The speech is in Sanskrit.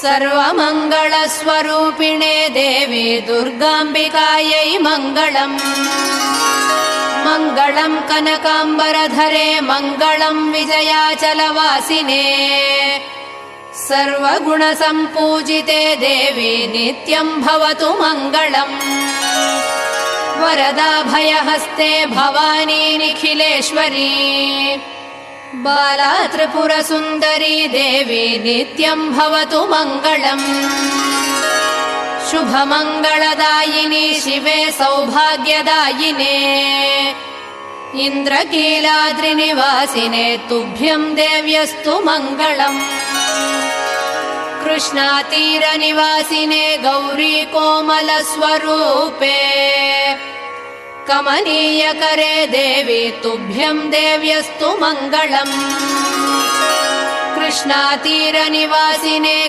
सर्वमङ्गलस्वरूपिणे देवी दुर्गाम्बिकायै मङ्गलम्। मङ्गलम् कनकाम्बरधरे मङ्गलम् विजयाचलवासिने। सर्वगुणसम्पूजिते देवी नित्यम् भवतु मङ्गलम्। वरदाभयहस्ते भवानी निखिलेश्वरी। बाला त्रिपुरसुन्दरी देवी नित्यम् भवतु मङ्गलम्। शुभमङ्गलदायिनी शिवे सौभाग्यदायिने। इन्द्रकीलाद्रिनिवासिने तुभ्यम् देव्यस्तु मङ्गलम्। कृष्णातीरनिवासिने गौरी कोमलस्वरूपे। कमनीयकरे देवी तुभ्यम् देव्यस्तु मङ्गलम्। कृष्णातीरनिवासिने